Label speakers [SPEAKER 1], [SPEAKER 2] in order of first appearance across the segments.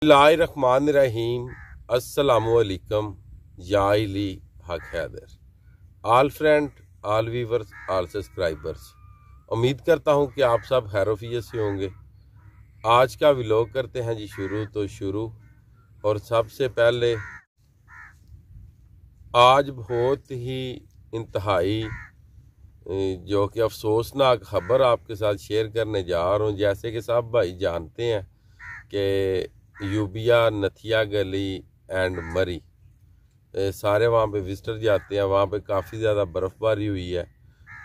[SPEAKER 1] बिस्मिल्लाहिर्रहमानिर्रहीम। अस्सलामुअलैकुम या इली हक हैदर। आल फ्रेंड, आल व्यूवर्स, आल सब्सक्राइबर्स, उम्मीद करता हूँ कि आप सब खैरोफियत से होंगे। आज का व्लॉग करते हैं जी शुरू। और सबसे पहले आज बहुत ही इंतहाई जो कि अफसोसनाक खबर आपके साथ शेयर करने जा रहा हूँ। जैसे कि सब भाई जानते हैं कि यूबिया, नथिया गली एंड मरी सारे वहाँ पे विजिटर जाते हैं। वहाँ पे काफ़ी ज़्यादा बर्फ़बारी हुई है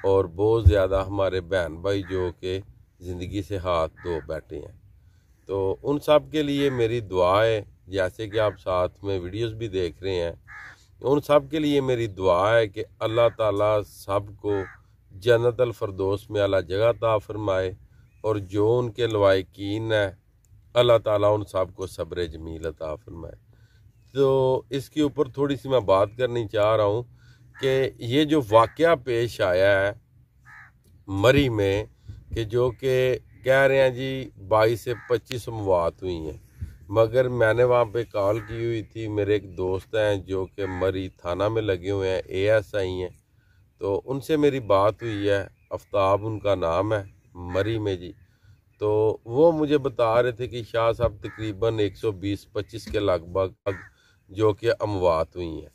[SPEAKER 1] और बहुत ज़्यादा हमारे बहन भाई जो कि ज़िंदगी से हाथ धो बैठे हैं। तो उन सब के लिए मेरी दुआ है। जैसे कि आप साथ में वीडियोस भी देख रहे हैं, उन सब के लिए मेरी दुआ है कि अल्लाह ताला सबको जन्नत अल फरदौस में अला जगह अता फरमाए और जो उनके लवाकिन है अल्लाह ताला उन सब को सब्र जमील अता फरमाए। तो इसके ऊपर थोड़ी सी मैं बात करनी चाह रहा हूँ कि ये जो वाक़या पेश आया है मरी में, कि जो कि कह रहे हैं जी 22 से 25 मौत हुई हैं, मगर मैंने वहाँ पे कॉल की हुई थी। मेरे एक दोस्त हैं जो कि मरी थाना में लगे हुए हैं, ASI हैं, तो उनसे मेरी बात हुई है। आफ्ताब उनका नाम है, मरी में जी। तो वो मुझे बता रहे थे कि शाह साहब तकरीबन 120-25 के लगभग जो कि अमवात हुई हैं।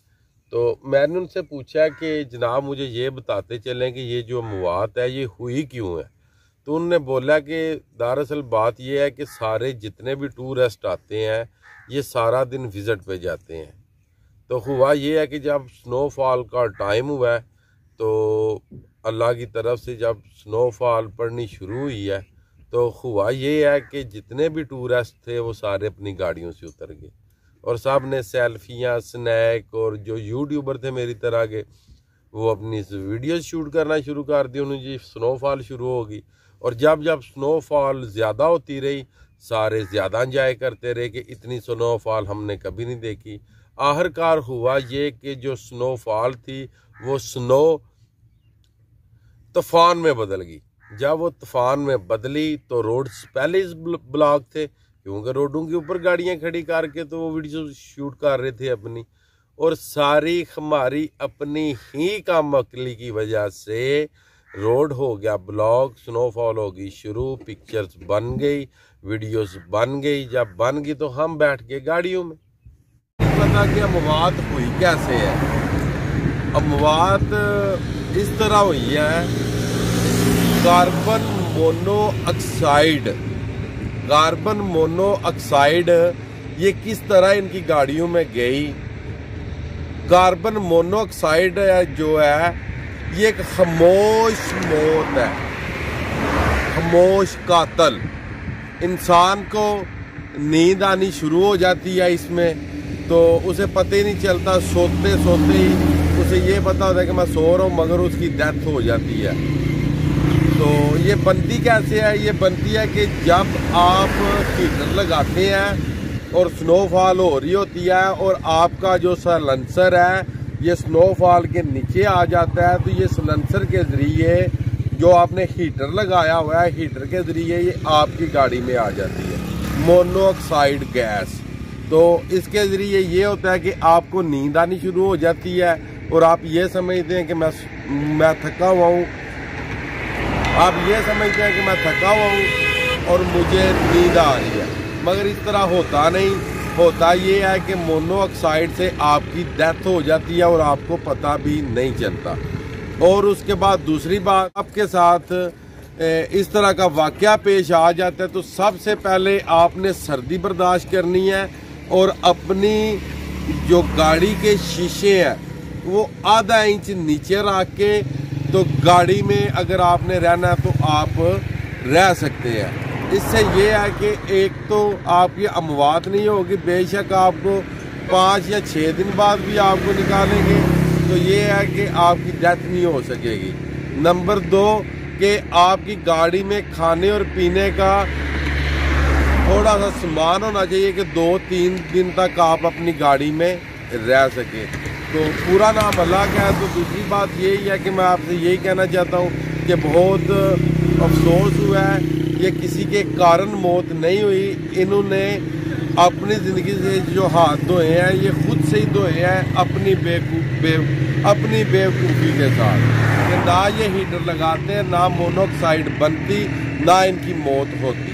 [SPEAKER 1] तो मैंने उनसे पूछा कि जनाब मुझे ये बताते चलें कि ये जो अमवात है ये हुई क्यों है। तो उन्होंने बोला कि दरअसल बात ये है कि सारे जितने भी टूरिस्ट आते हैं ये सारा दिन विज़िट पे जाते हैं। तो हुआ ये है कि जब स्नोफॉल का टाइम हुआ है तो अल्लाह की तरफ से जब स्नोफॉल पड़नी शुरू हुई है तो हुआ ये है कि जितने भी टूरिस्ट थे वो सारे अपनी गाड़ियों से उतर गए और सब ने सेल्फियाँ, स्नैक, और जो यूट्यूबर थे मेरी तरह के वो अपनी वीडियो शूट करना शुरू कर दी। उन्होंने जी स्नोफॉल शुरू होगी और जब जब स्नोफॉल ज़्यादा होती रही सारे ज़्यादा इंजॉय करते रहे कि इतनी स्नोफॉल हमने कभी नहीं देखी। आखिरकार हुआ ये कि जो स्नोफॉल थी वो स्नो तूफान में बदल गई। जब वो तूफान में बदली तो रोड्स पहले ही ब्लॉक थे, क्योंकि रोडों के ऊपर गाड़ियां खड़ी करके तो वो वीडियो शूट कर रहे थे अपनी, और सारी हमारी अपनी ही कामअक्ली की वजह से रोड हो गया ब्लॉक, स्नोफॉल होगी शुरू, पिक्चर्स बन गई, वीडियोस बन गई। जब बन गई तो हम बैठ गए गाड़ियों में। पता कि अमवात हुई कैसे है। अमवात इस तरह हुई है, कार्बन मोनोऑक्साइड ये किस तरह इनकी गाड़ियों में गई। कार्बन मोनोऑक्साइड जो है ये एक खामोश मौत है, खामोश कातल। इंसान को नींद आनी शुरू हो जाती है इसमें तो उसे पता ही नहीं चलता, सोते सोते ही उसे ये पता होता है कि मैं सो रहा हूँ, मगर उसकी डेथ हो जाती है। तो ये बनती कैसे है? ये बनती है कि जब आप हीटर लगाते हैं और स्नोफॉल हो रही होती है और आपका जो साइलेंसर है ये स्नोफॉल के नीचे आ जाता है, तो ये साइलेंसर के ज़रिए जो आपने हीटर लगाया हुआ है, हीटर के ज़रिए ये आपकी गाड़ी में आ जाती है मोनोऑक्साइड गैस। तो इसके ज़रिए ये होता है कि आपको नींद आनी शुरू हो जाती है और आप ये समझते हैं कि मैं थका हुआ हूँ, आप ये समझते हैं कि मैं थका हुआ हूँ और मुझे नींद आ रही है, मगर इस तरह होता नहीं। होता ये है कि मोनोऑक्साइड से आपकी डेथ हो जाती है और आपको पता भी नहीं चलता। और उसके बाद दूसरी बात, आपके साथ इस तरह का वाक़या पेश आ जाता है तो सबसे पहले आपने सर्दी बर्दाश्त करनी है और अपनी जो गाड़ी के शीशे हैं वो आधा इंच नीचे रख के तो गाड़ी में अगर आपने रहना है तो आप रह सकते हैं। इससे ये है कि एक तो आपकी अमवात नहीं होगी, बेशक आपको 5 या 6 दिन बाद भी आपको निकालेंगे तो ये है कि आपकी डेथ नहीं हो सकेगी। नंबर 2 कि आपकी गाड़ी में खाने और पीने का थोड़ा सा सामान होना चाहिए कि 2-3 दिन तक आप अपनी गाड़ी में रह सकें। तो पूरा नाम अल्लाह का है। तो दूसरी बात यही है कि मैं आपसे यही कहना चाहता हूँ कि बहुत अफसोस हुआ है, ये किसी के कारण मौत नहीं हुई। इन्होंने अपनी ज़िंदगी से जो हाथ धोए हैं ये खुद से ही धोए हैं अपनी बेवकूफ़ी के साथ कि ना ये हीटर लगाते हैं, ना मोनोऑक्साइड बनती, ना इनकी मौत होती।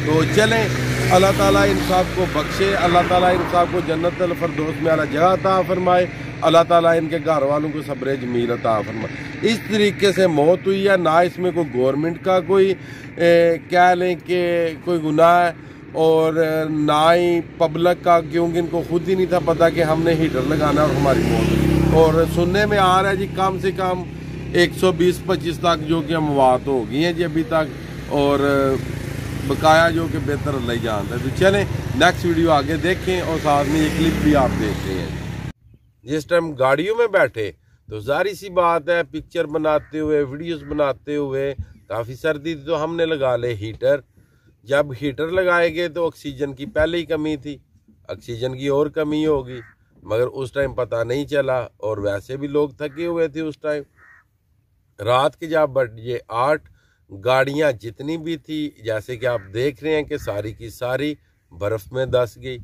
[SPEAKER 1] तो चलें, अल्लाह ताला इन सब को बख्शे, अल्लाह ताला इन सब को जन्नत अल फरदौस में आला जगह अता फरमाए, अल्लाह ताला इनके घर वालों को सब्र जमील अता फरमाए। इस तरीके से मौत हुई है, ना इसमें कोई गवर्नमेंट का कोई कह लें कि कोई गुनाह है और ना ही पब्लिक का, क्योंकि इनको खुद ही नहीं था पता कि हमने हीटर लगाना और हमारी मौत। और सुनने में आ रहा है जी कम से कम 120-25 तक जो कि मौत हो गई हैं जी अभी तक, और बकाया जो कि बेहतर अल्लाह ही जानता है। तो चलें नेक्स्ट वीडियो आगे देखें और साथ में ये क्लिप भी आप देख रहे हैं। जिस टाइम गाड़ियों में बैठे तो जारी सी बात है, पिक्चर बनाते हुए, वीडियोस बनाते हुए, काफ़ी सर्दी थी तो हमने लगा ले हीटर। जब हीटर लगाए गए तो ऑक्सीजन की पहले ही कमी थी, ऑक्सीजन की और कमी होगी, मगर उस टाइम पता नहीं चला। और वैसे भी लोग थके हुए थे उस टाइम। रात के जब बजे 8, गाड़ियां जितनी भी थी जैसे कि आप देख रहे हैं कि सारी की सारी बर्फ़ में धंस गई।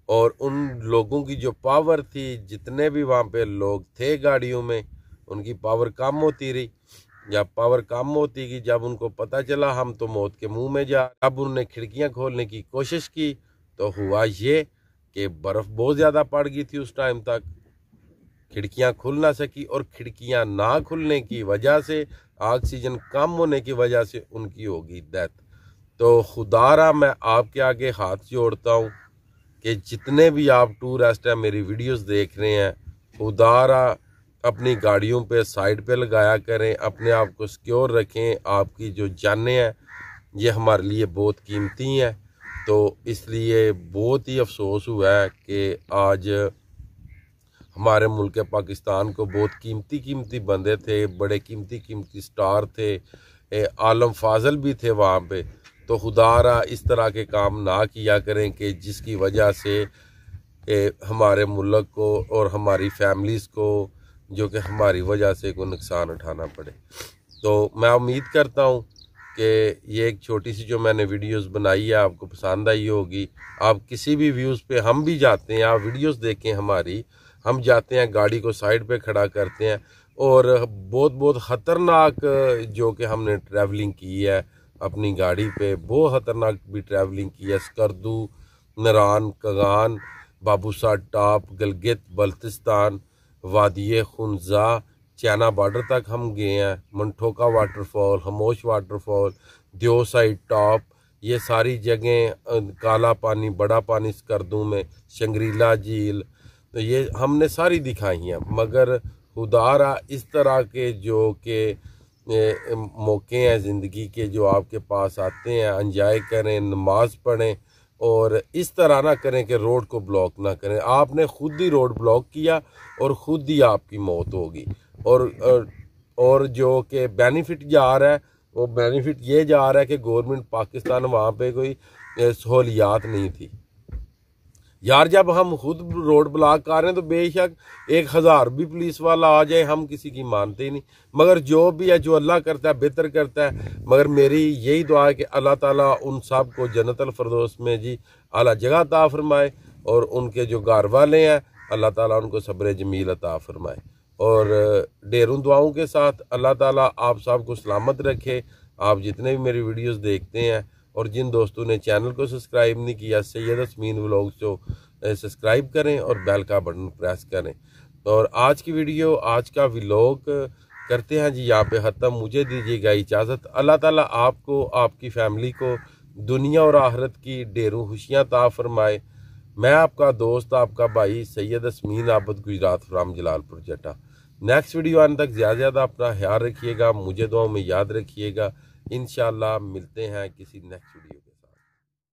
[SPEAKER 1] और उन लोगों की जो पावर थी, जितने भी वहाँ पे लोग थे गाड़ियों में, उनकी पावर कम होती रही। जब पावर कम होती गई, जब उनको पता चला हम तो मौत के मुंह में जा, अब उन्होंने खिड़कियां खोलने की कोशिश की तो हुआ ये कि बर्फ़ बहुत ज़्यादा पड़ गई थी उस टाइम तक, खिड़कियां खुल ना सकी। और खिड़कियां ना खुलने की वजह से, ऑक्सीजन कम होने की वजह से उनकी होगी डेथ। तो खुदारा मैं आपके आगे हाथ जोड़ता हूँ कि जितने भी आप टूरिस्ट हैं मेरी वीडियोस देख रहे हैं, खुदारा अपनी गाड़ियों पे साइड पे लगाया करें, अपने आप को सिक्योर रखें। आपकी जो जानें हैं ये हमारे लिए बहुत कीमती हैं। तो इसलिए बहुत ही अफसोस हुआ है कि आज हमारे मुल्क पाकिस्तान को बहुत कीमती बंदे थे, बड़े कीमती स्टार थे, आलम फाजल भी थे वहाँ पे। तो खुदारा इस तरह के काम ना किया करें कि जिसकी वजह से हमारे मुल्क को और हमारी फैमिलीज़ को, जो कि हमारी वजह से कोई नुकसान उठाना पड़े। तो मैं उम्मीद करता हूँ कि ये एक छोटी सी जो मैंने वीडियोस बनाई है आपको पसंद आई होगी। आप किसी भी व्यूज़ पे हम भी जाते हैं, आप वीडियोस देखें हमारी, हम जाते हैं गाड़ी को साइड पे खड़ा करते हैं और बहुत ख़तरनाक जो कि हमने ट्रैवलिंग की है अपनी गाड़ी पे, बहुत ख़तरनाक भी ट्रैवलिंग की है। स्कर्दू, नरान, कगान, बाबूसा टॉप, गलगित बल्तिस्तान, वादिये खुनजा, चाइना बॉर्डर तक हम गए हैं। Manthoka waterfall, Hamosh waterfall, Deosai top, ये सारी जगहें, काला पानी, बड़ा पानी स्कर्दू में, शंग्रीला झील, तो ये हमने सारी दिखाई हैं। मगर खुदारा इस तरह के जो कि मौके हैं ज़िंदगी के जो आपके पास आते हैं, एंजॉय करें, नमाज पढ़ें और इस तरह ना करें कि रोड को ब्लॉक ना करें। आपने खुद ही रोड ब्लॉक किया और ख़ुद ही आपकी मौत होगी। और जो कि बेनिफिट जा रहा है वो बेनिफिट ये जा रहा है कि गवर्नमेंट पाकिस्तान वहाँ पे कोई सहूलियात नहीं थी। यार जब हम खुद रोड ब्लॉक कर रहे हैं तो बेशक 1000 भी पुलिस वाला आ जाए हम किसी की मानते ही नहीं। मगर जो भी है, जो अल्लाह करता है बेहतर करता है। मगर मेरी यही दुआ है कि अल्लाह ताला उन सब को जन्नत अल फरदौस में जी आला जगह अता फरमाए और उनके जो घर वाले हैं अल्लाह ताला उनको सब्र जमील अता फरमाए। और ढेरों दुआओं के साथ अल्लाह ताला आप सब को सलामत रखे। आप जितने भी मेरी वीडियोस देखते हैं और जिन दोस्तों ने चैनल को सब्सक्राइब नहीं किया, सैयद अस्मीन व्लॉग्स को सब्सक्राइब करें और बेल का बटन प्रेस करें। और आज की वीडियो, आज का व्लॉग करते हैं जी यहाँ पे ख़त्म। मुझे दीजिएगा इजाज़त। अल्लाह ताला आपको, आपकी फैमिली को दुनिया और आखिरत की ढेरों खुशियाँ अता फरमाए। मैं आपका दोस्त, आपका भाई सैयद अस्मीन आबद, गुजरात फ्राम जलालपुर जटा। नेक्स्ट वीडियो आने तक ज़्यादा अपना ख्याल रखिएगा, मुझे दुआओं में याद रखिएगा। इंशाल्लाह मिलते हैं किसी नेक्स्ट वीडियो।